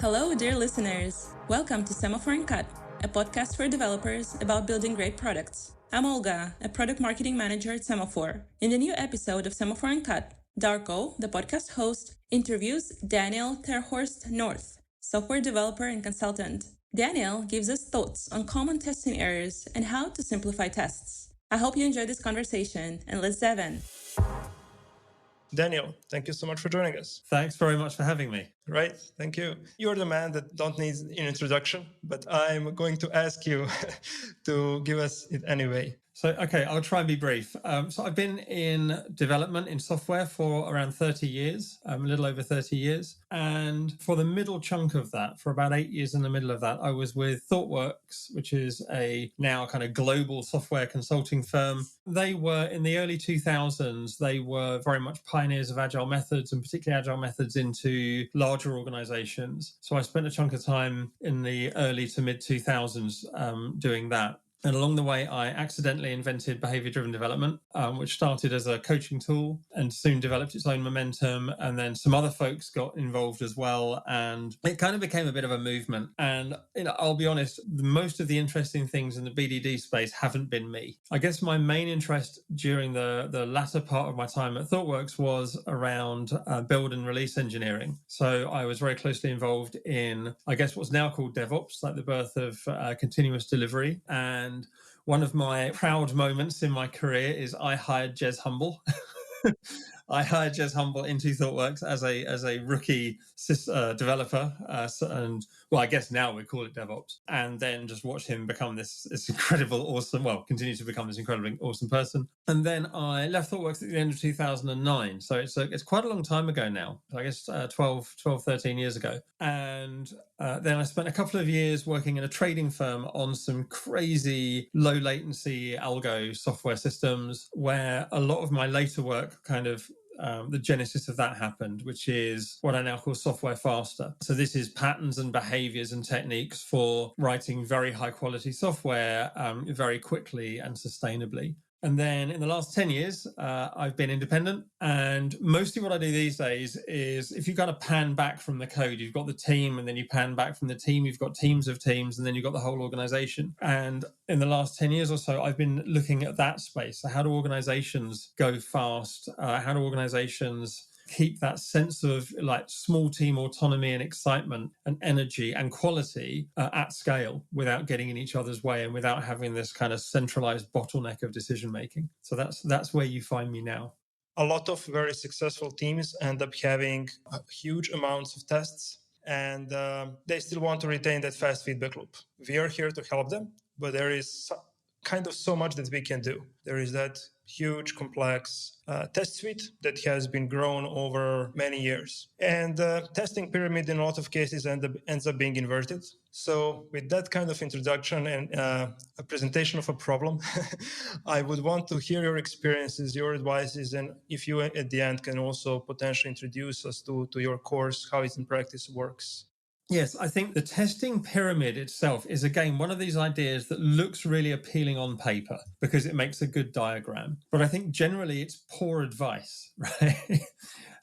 Hello, dear listeners. Welcome to Semaphore and Cut, a podcast for developers about building great products. I'm Olga, a product marketing manager at Semaphore. In the new episode of Semaphore and Cut, Darko, the podcast host, interviews Daniel Terhorst-North, software developer and consultant. Daniel gives us thoughts on common testing errors and how to simplify tests. I hope you enjoy this conversation, and let's dive in. Daniel, thank you so much for joining us. Thanks very much for having me. Right, thank you. You're the man that don't need an introduction, but I'm going to ask you to give us it anyway. So, okay, I'll try and be brief. So I've been in development in software for around 30 years, a little over 30 years. And for the middle chunk of that, for about 8 years in the middle of that, I was with ThoughtWorks, which is a now kind of global software consulting firm. They were, in the early 2000s, they were very much pioneers of Agile methods, and particularly Agile methods into larger organizations. So I spent a chunk of time in the early to mid 2000s doing that. And along the way, I accidentally invented behavior-driven development, which started as a coaching tool and soon developed its own momentum. And then some other folks got involved as well. And it kind of became a bit of a movement. And I'll be honest, most of the interesting things in the BDD space haven't been me. I guess my main interest during the latter part of my time at ThoughtWorks was around build and release engineering. So I was very closely involved in, I guess, what's now called DevOps, like the birth of continuous delivery. And one of my proud moments in my career is I hired Jez Humble. I hired Jez Humble into ThoughtWorks as a rookie developer, and well, I guess now we call it DevOps, and then just watch him become this incredible, awesome, continue to become this incredibly awesome person. And then I left ThoughtWorks at the end of 2009, so it's quite a long time ago now. I guess 13 years ago. And then I spent a couple of years working in a trading firm on some crazy low latency algo software systems, where a lot of my later work kind of the genesis of that happened, which is what I now call software faster. So this is patterns and behaviors and techniques for writing very high quality software very quickly and sustainably. And then in the last 10 years, I've been independent. And mostly what I do these days is, if you kind of pan back from the code, you've got the team, and then you pan back from the team, you've got teams of teams, and then you've got the whole organization. And in the last 10 years or so, I've been looking at that space. So how do organizations go fast? How do organizations keep that sense of like small team autonomy and excitement and energy and quality at scale without getting in each other's way and without having this kind of centralized bottleneck of decision making? So that's where you find me now. A lot of very successful teams end up having huge amounts of tests, and they still want to retain that fast feedback loop. We are here to help them, but there is kind of so much that we can do. There is that huge, complex test suite that has been grown over many years. And the testing pyramid in a lot of cases ends up being inverted. So with that kind of introduction and a presentation of a problem, I would want to hear your experiences, your advices, and if you at the end can also potentially introduce us to your course, how it in practice works. Yes, I think the testing pyramid itself is, again, one of these ideas that looks really appealing on paper because it makes a good diagram. But I think generally it's poor advice, right?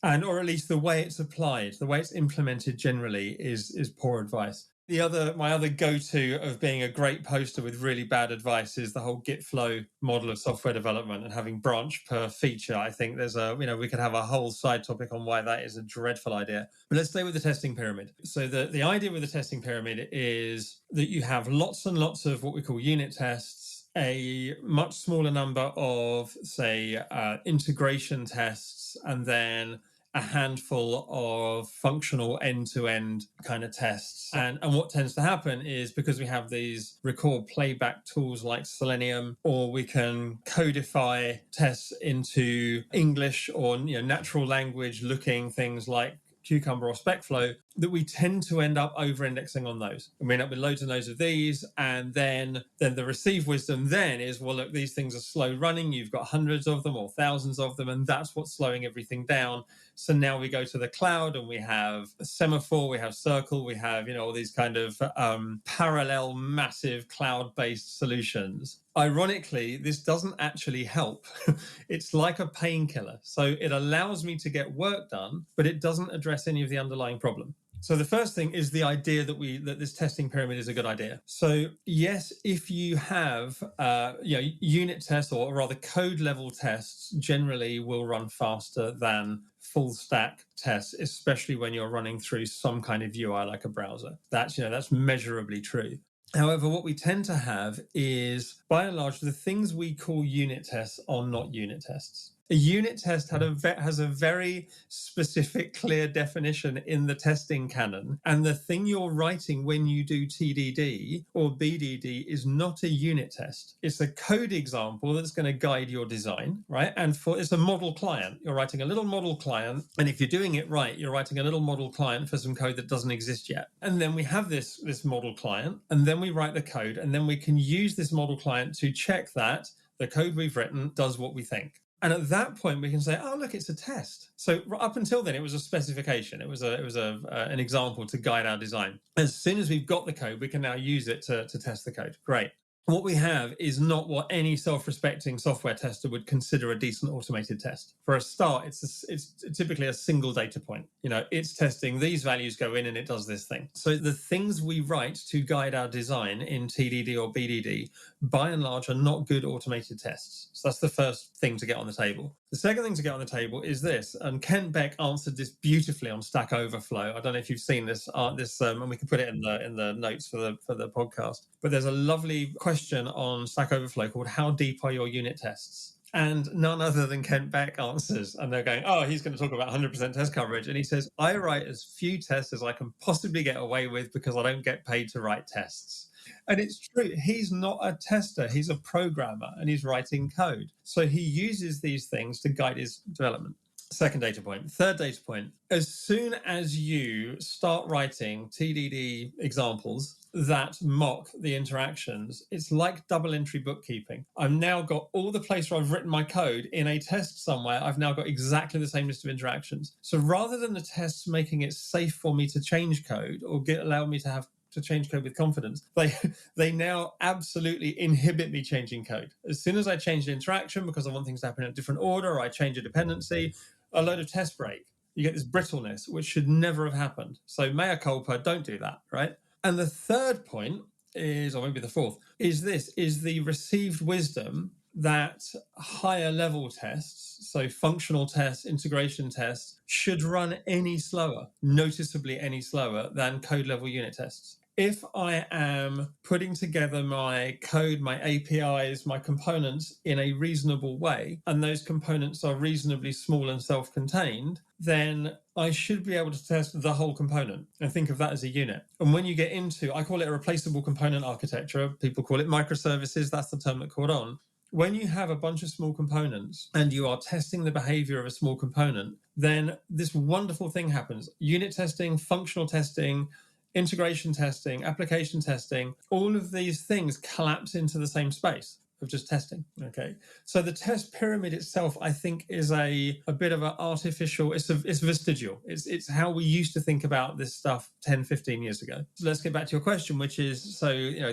Or at least the way it's applied, the way it's implemented generally is poor advice. My other go-to of being a great poster with really bad advice is the whole Git flow model of software development and having branch per feature. I think there's we could have a whole side topic on why that is a dreadful idea. But let's stay with the testing pyramid. So the idea with the testing pyramid is that you have lots and lots of what we call unit tests, a much smaller number of, say, integration tests, and then a handful of functional end-to-end kind of tests. And what tends to happen is, because we have these record playback tools like Selenium, or we can codify tests into English or natural language looking things like Cucumber or SpecFlow, that we tend to end up over-indexing on those. And we end up with loads and loads of these, and then the received wisdom then is, well, look, these things are slow running. You've got hundreds of them or thousands of them, and that's what's slowing everything down. So now we go to the cloud and we have Semaphore, we have Circle, we have, all these kind of parallel massive cloud-based solutions. Ironically, this doesn't actually help. It's like a painkiller. So it allows me to get work done, but it doesn't address any of the underlying problem. So the first thing is the idea that this testing pyramid is a good idea. So yes, if you have unit tests, or rather code level tests, generally will run faster than full stack tests, especially when you're running through some kind of UI like a browser. That's measurably true. However, what we tend to have is, by and large, the things we call unit tests are not unit tests. A unit test has a very specific, clear definition in the testing canon. And the thing you're writing when you do TDD or BDD is not a unit test. It's a code example that's going to guide your design, right? And it's a model client. You're writing a little model client. And if you're doing it right, you're writing a little model client for some code that doesn't exist yet. And then we have this model client, and then we write the code, and then we can use this model client to check that the code we've written does what we think. And at that point, we can say, "Oh, look, it's a test." So up until then, it was a specification. It was an example to guide our design. As soon as we've got the code, we can now use it to test the code. Great. What we have is not what any self-respecting software tester would consider a decent automated test. For a start, it's typically a single data point. It's testing these values go in and it does this thing. So the things we write to guide our design in TDD or BDD, by and large, are not good automated tests. So that's the first thing to get on the table. The second thing to get on the table is this, and Kent Beck answered this beautifully on Stack Overflow. I don't know if you've seen this, and we can put it in the notes for the podcast. But there's a lovely question on Stack Overflow called "How deep are your unit tests?" And none other than Kent Beck answers. And they're going, "Oh, he's going to talk about 100% test coverage." And he says, "I write as few tests as I can possibly get away with because I don't get paid to write tests." And it's true. He's not a tester. He's a programmer, and he's writing code. So he uses these things to guide his development. Second data point. Third data point. As soon as you start writing TDD examples that mock the interactions, it's like double entry bookkeeping. I've now got all the place where I've written my code in a test somewhere. I've now got exactly the same list of interactions. So rather than the tests making it safe for me to change code or allow me to change code with confidence, they now absolutely inhibit me changing code. As soon as I change the interaction because I want things to happen in a different order, or I change a dependency, a load of test break. You get this brittleness, which should never have happened. So mea culpa, don't do that, right? And the third point is, or maybe the fourth, is the received wisdom that higher level tests, so functional tests, integration tests, should run noticeably any slower than code level unit tests. If I am putting together my code, my APIs, my components in a reasonable way, and those components are reasonably small and self-contained, then I should be able to test the whole component and think of that as a unit. And when you get into, I call it a replaceable component architecture. People call it microservices. That's the term that caught on. When you have a bunch of small components and you are testing the behavior of a small component, then this wonderful thing happens. Unit testing, functional testing, integration testing, application testing, all of these things collapse into the same space of just testing. Okay. So the test pyramid itself, I think, is a bit of an artificial, it's vestigial. It's how we used to think about this stuff 10, 15 years ago. So let's get back to your question, which is,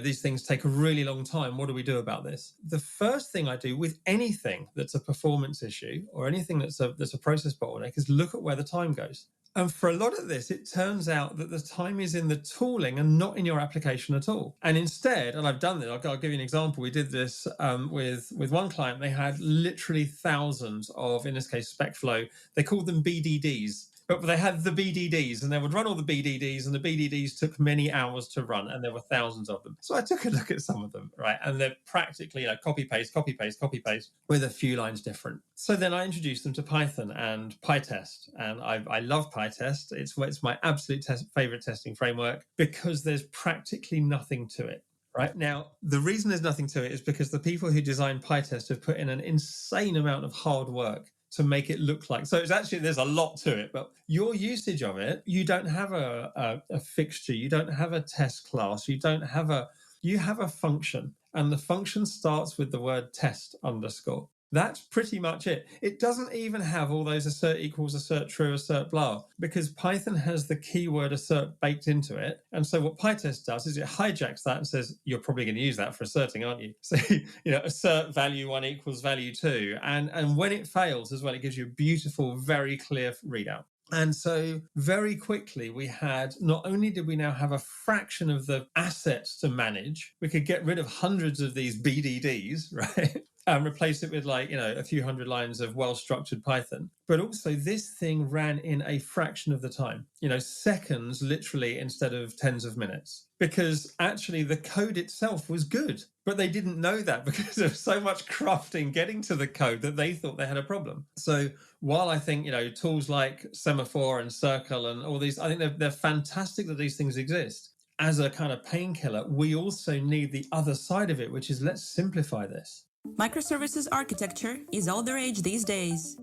these things take a really long time. What do we do about this? The first thing I do with anything that's a performance issue or anything that's a process bottleneck is look at where the time goes. And for a lot of this, it turns out that the time is in the tooling and not in your application at all. And instead, and I've done this, I'll give you an example. We did this with one client. They had literally thousands of, in this case, spec flow. They called them BDDs. But they had the BDDs, and they would run all the BDDs, and the BDDs took many hours to run, and there were thousands of them. So I took a look at some of them, right? And they're practically copy, paste, copy, paste, copy, paste, with a few lines different. So then I introduced them to Python and PyTest, and I love PyTest. It's my absolute favorite testing framework because there's practically nothing to it. Right now, the reason there's nothing to it is because the people who designed PyTest have put in an insane amount of hard work to make it look like. So it's actually, there's a lot to it, but your usage of it, you don't have a fixture, you don't have a test class, you have a function, and the function starts with the word test underscore. That's pretty much it. It doesn't even have all those assert equals, assert true, assert blah, because Python has the keyword assert baked into it. And so what PyTest does is it hijacks that and says, you're probably going to use that for asserting, aren't you? So, assert value 1 equals value 2. And when it fails as well, it gives you a beautiful, very clear readout. And so very quickly we had, not only did we now have a fraction of the assets to manage, we could get rid of hundreds of these BDDs, right? And replace it with a few hundred lines of well-structured Python. But also this thing ran in a fraction of the time, seconds literally instead of tens of minutes. Because actually the code itself was good, but they didn't know that because there was so much crafting getting to the code that they thought they had a problem. So while I think, tools like Semaphore and Circle and all these, I think they're fantastic that these things exist. As a kind of painkiller, we also need the other side of it, which is let's simplify this. Microservices architecture is all the rage these days.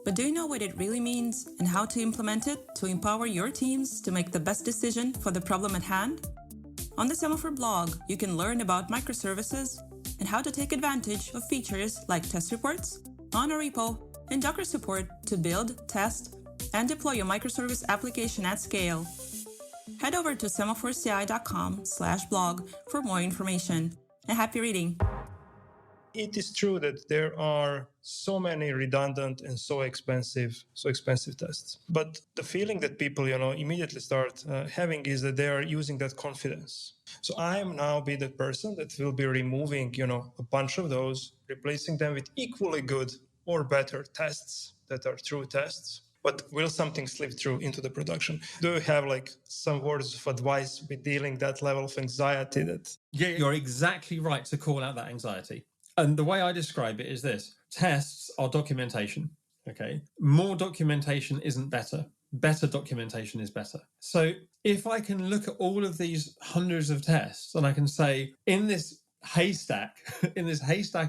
But do you know what it really means and how to implement it to empower your teams to make the best decision for the problem at hand? On the Semaphore blog, you can learn about microservices and how to take advantage of features like test reports, monorepo, and Docker support to build, test, and deploy your microservice application at scale. Head over to semaphoreCI.com/blog for more information. And happy reading! It is true that there are so many redundant and so expensive tests. But the feeling that people, immediately start having is that they are using that confidence. So I am now be the person that will be removing, a bunch of those, replacing them with equally good or better tests that are true tests. But will something slip through into the production? Do you have some words of advice with dealing that level of anxiety? Yeah, you're exactly right to call out that anxiety. And the way I describe it is this: tests are documentation, okay? More documentation isn't better. Better documentation is better. So if I can look at all of these hundreds of tests and I can say, in this haystack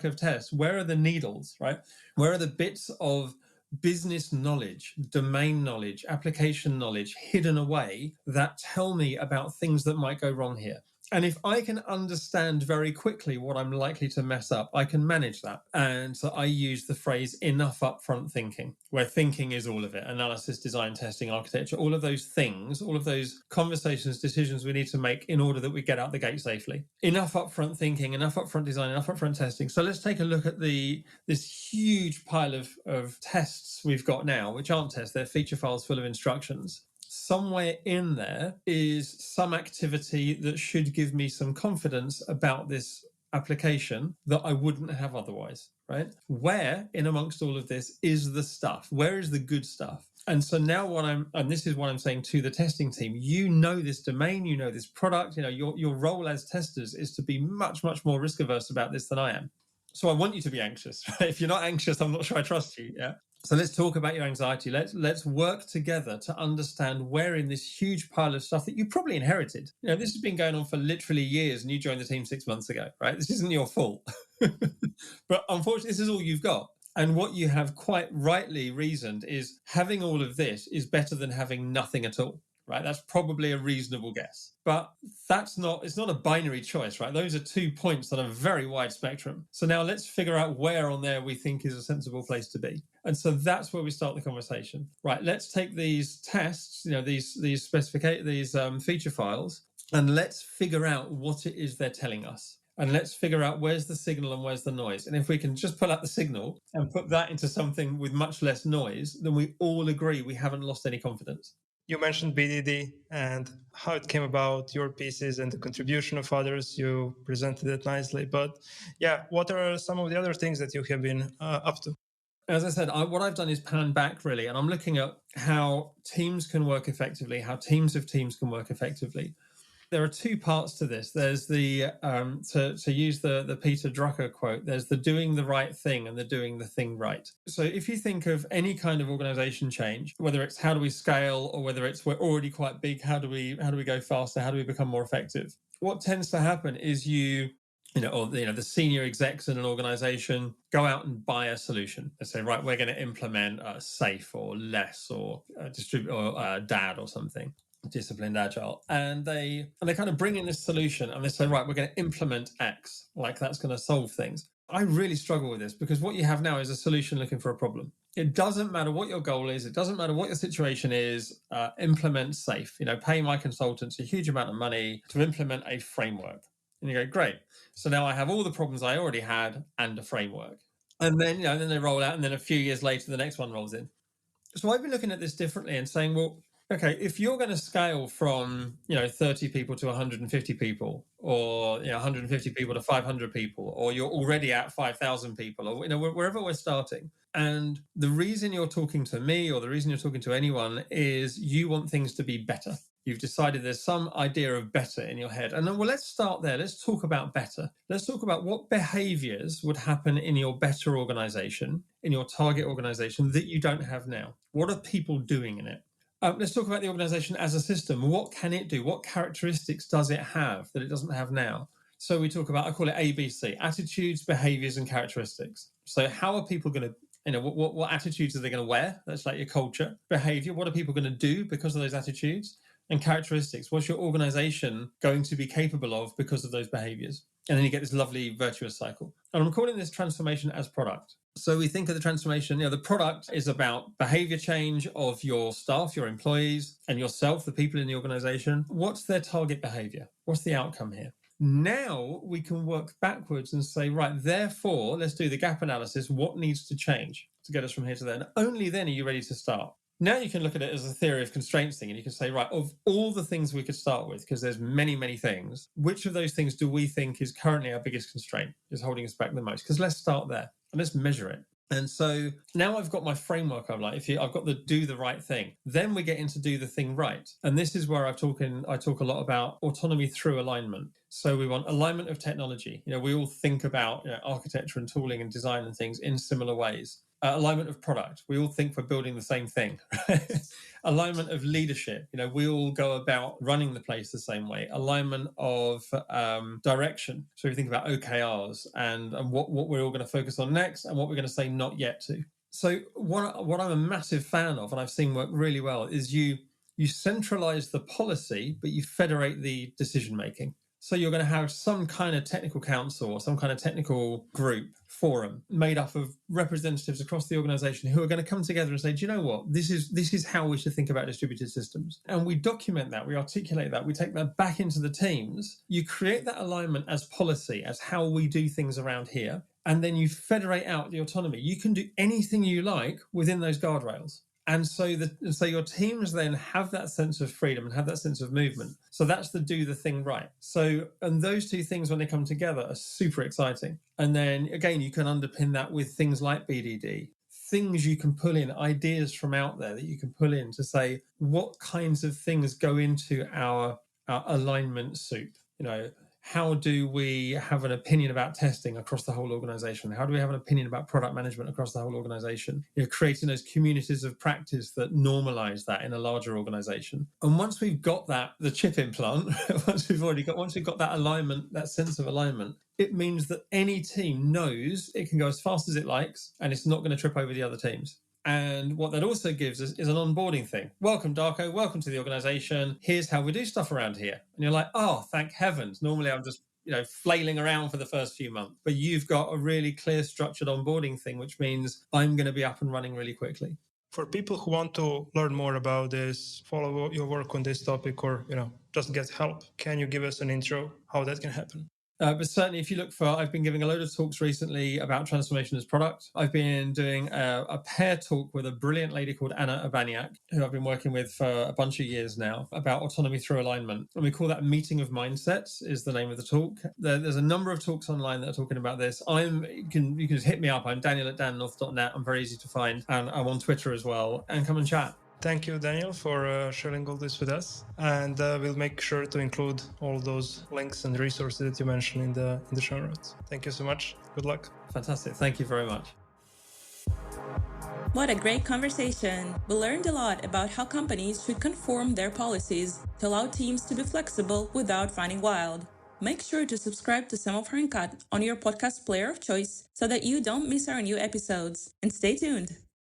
of tests, where are the needles, right? Where are the bits of business knowledge, domain knowledge, application knowledge hidden away that tell me about things that might go wrong here? And if I can understand very quickly what I'm likely to mess up, I can manage that. And so I use the phrase enough upfront thinking, where thinking is all of it: analysis, design, testing, architecture, all of those things, all of those conversations, decisions we need to make in order that we get out the gate safely. Enough upfront thinking, enough upfront design, enough upfront testing. So let's take a look at this huge pile of tests we've got now, which aren't tests, they're feature files full of instructions. Somewhere in there is some activity that should give me some confidence about this application that I wouldn't have otherwise, right? Where in amongst all of this is the stuff? Where is the good stuff? And so now and this is what I'm saying to the testing team, this domain, this product, your role as testers is to be much, much more risk averse about this than I am. So I want you to be anxious, right? If you're not anxious, I'm not sure I trust you, yeah? So let's talk about your anxiety. Let's work together to understand where in this huge pile of stuff that you probably inherited. This has been going on for literally years and you joined the team 6 months ago, right? This isn't your fault. But unfortunately, this is all you've got. And what you have quite rightly reasoned is having all of this is better than having nothing at all. Right, that's probably a reasonable guess, but it's not a binary choice, right? Those are 2 points on a very wide spectrum. So now let's figure out where on there we think is a sensible place to be. And so that's where we start the conversation. Right, let's take these tests, these feature files, and let's figure out what it is they're telling us. And let's figure out where's the signal and where's the noise. And if we can just pull out the signal and put that into something with much less noise, then we all agree we haven't lost any confidence. You mentioned BDD and how it came about, your pieces and the contribution of others. You presented it nicely. But yeah, what are some of the other things that you have been up to? As I said, what I've done is pan back really, and I'm looking at how teams can work effectively, how teams of teams can work effectively. There are 2 parts to this. There's the, to use the Peter Drucker quote, there's the doing the right thing and the doing the thing right. So if you think of any kind of organization change, whether it's how do we scale or whether it's we're already quite big, how do we go faster, how do we become more effective? What tends to happen is the senior execs in an organization go out and buy a solution. They say, right, we're going to implement SAFe or LESS or distribute or DAD or something. Disciplined Agile, and they kind of bring in this solution and they say, right, we're going to implement X, like that's going to solve things. I really struggle with this because what you have now is a solution looking for a problem. It doesn't matter what your goal is, it doesn't matter what your situation is, implement SAFe, pay my consultants a huge amount of money to implement a framework. And you go, great, so now I have all the problems I already had and a framework. And then then they roll out, and then a few years later the next one rolls in. So I've been looking at this differently and saying, well, okay, if you're going to scale from 30 people to 150 people, or 150 people to 500 people, or you're already at 5,000 people, or wherever we're starting, and the reason you're talking to me or the reason you're talking to anyone is you want things to be better. You've decided there's some idea of better in your head. And then, well, let's start there. Let's talk about better. Let's talk about what behaviors would happen in your better organization, in your target organization that you don't have now. What are people doing in it? Let's talk about the organization as a system. What can it do? What characteristics does it have that it doesn't have now? So we talk about, I call it ABC, attitudes, behaviors, and characteristics. So how are people going to, what attitudes are they going to wear? That's like your culture. Behavior, what are people going to do because of those attitudes? And characteristics, what's your organization going to be capable of because of those behaviors? And then you get this lovely virtuous cycle. And I'm calling this transformation as product. So we think of the transformation, the product is about behavior change of your staff, your employees, and yourself, the people in the organization. What's their target behavior? What's the outcome here? Now we can work backwards and say, right, therefore, let's do the gap analysis. What needs to change to get us from here to there? And only then are you ready to start. Now you can look at it as a theory of constraints thing, and you can say, right, of all the things we could start with, because there's many, many things, which of those things do we think is currently our biggest constraint, is holding us back the most? Because let's start there and let's measure it. And so now I've got my framework. I'm like, I've got the do the right thing. Then we get into do the thing right. And this is where I talk a lot about autonomy through alignment. So we want alignment of technology. We all think about architecture and tooling and design and things in similar ways. Alignment of product. We all think we're building the same thing. Alignment of leadership. We all go about running the place the same way. Alignment of direction. So we think about OKRs and what we're all going to focus on next and what we're going to say not yet to. So what I'm a massive fan of, and I've seen work really well, is you centralize the policy, but you federate the decision making. So you're going to have some kind of technical council or some kind of technical group, forum, made up of representatives across the organization who are going to come together and say, do you know what? This is how we should think about distributed systems. And we document that, we articulate that, we take that back into the teams. You create that alignment as policy, as how we do things around here. And then you federate out the autonomy. You can do anything you like within those guardrails. And so your teams then have that sense of freedom and have that sense of movement. So that's the do the thing right. So, and those two things, when they come together, are super exciting. And then again, you can underpin that with things like BDD, things you can pull in, ideas from out there that you can pull in to say, what kinds of things go into our alignment soup? How do we have an opinion about testing across the whole organization? How do we have an opinion about product management across the whole organization? Creating those communities of practice that normalize that in a larger organization. And once we've got that, the chip implant, once we've got that alignment, that sense of alignment, it means that any team knows it can go as fast as it likes and it's not going to trip over the other teams. And what that also gives us is an onboarding thing. Welcome, Darko. Welcome to the organization. Here's how we do stuff around here. And you're like, oh, thank heavens. Normally I'm just, flailing around for the first few months. But you've got a really clear, structured onboarding thing, which means I'm going to be up and running really quickly. For people who want to learn more about this, follow your work on this topic, or, just get help, can you give us an intro how that can happen? But certainly if you look I've been giving a load of talks recently about transformation as product. I've been doing a pair talk with a brilliant lady called Anna Abaniak, who I've been working with for a bunch of years now, about autonomy through alignment. And we call that Meeting of Mindsets is the name of the talk. There's a number of talks online that are talking about this. You can just hit me up. I'm Daniel@dannorth.net. I'm very easy to find. And I'm on Twitter as well. And come and chat. Thank you, Daniel, for sharing all this with us. And we'll make sure to include all those links and resources that you mentioned in the show notes. Thank you so much. Good luck. Fantastic. Thank you very much. What a great conversation. We learned a lot about how companies should conform their policies to allow teams to be flexible without running wild. Make sure to subscribe to Semaphore Uncut on your podcast player of choice so that you don't miss our new episodes. And stay tuned.